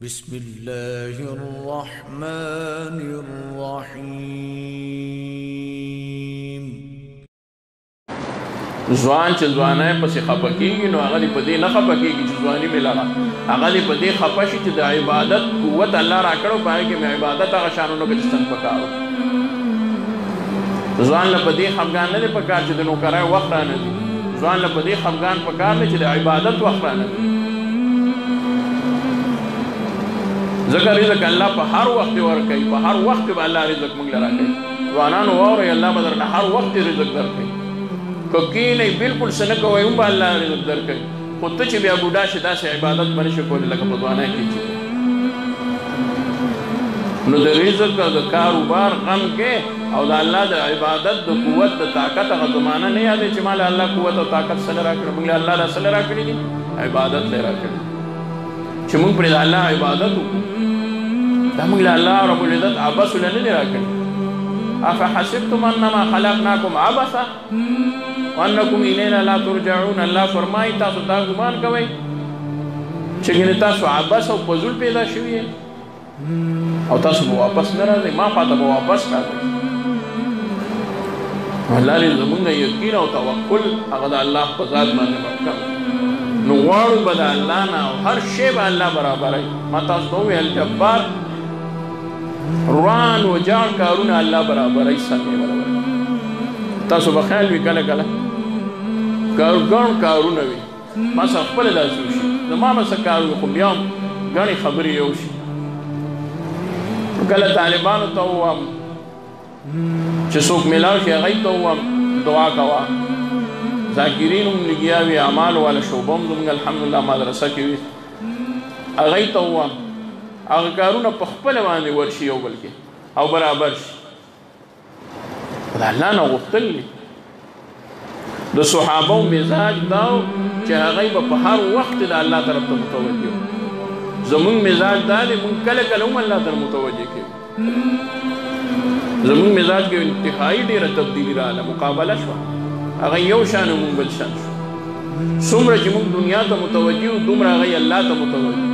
بسم الله الرحمن الرحيم. ځوان چې ځوانای پسې خپه کېږي نو هغه دې په دې نه خپه کېږي چې ځواني مې لغه هغه دې په دې خپه شي چې د عبادت قوت الله راکړو په هغې کې مې عبادت هغه شانونو کې ستن پکارو ځوان له په دې خفګان نه دی پکار چې د نوکرۍ وخت رانه ځي ځوان له په دې خفګان پکار دی چې د عبادت وخت رانه ځي ځکه رزق الله په هر وخت ورکوي په هر وخت به الله رزق موږ له راکوي ځوانانو واورئ الله به درنه هر وخت رزق درکوي که کینئ بلکل څه نه کوئ هم به الله رزق درکوي خو ته چې بیا بوډا شې داسې عبادت به نه شې کولی لکه په ځوانۍ کې چې نو د رزق د کاروبار غم کې او د الله د عبادت د قوت د طاقت هغه زمانه نه یادوي چې ما له الله قوت او طاقت څه نه راکړي موږ له الله دا څه نه راکړي دي عبادت نه راکړي چې موږ پرې د الله عبادت وکړو دا موږ له الله رب العزت عبث له نه دي راکړي افحسبتم انما خلقناکم عبثا وانکم الینا لا ترجعون الله فرمایي تاسو دا ګمان کوئ چې ګینې تاسو عبث او فضول پیدا شوي او تاسو به واپس نه راځئ ما خواته به واپس راځئ الله دې زمونږ یقین او توکل هغه د الله په ذات باندې وکړو نو غواړو به د الله نه او هر شی به الله برابروي ما تاسو ته وویل جبار روان و جاړ کارونه الله برابروي سمې برابروي تاسو به خیال وي کله کله ګڼ کارونه وي ما سره خپله داسې وشي زما به څه کار وي خو بیا هم ګڼې خبرې یو شي کله طالبانو ته ووایم چې څوک میلاو شي هغوی ته ووایم دعا کوه ذاکرین هم لګیا وي اعمالو والا شعبه هم زموږ الحمدلله مدرسه کې وي هغوی ته ووایم هغه کارونه په خپله باندې ورشي یو بل کې او برابر شي د الله نه غوښتل دي د صحابو مزاج دا و چې هغوی به په هر وخت د الله طرف ته متوجه وو زمونږ مزاج دا دی مونږ کله کله هم الله ته متوجه کوي زمونږ مزاج کې انتهایي ډېره تبدیلي راغله مقابله شوه هغه یو شان مونږ بل شان شو څومره چې مونږ دنیا ته متوجه یو دومره هغوی الله ته متوجه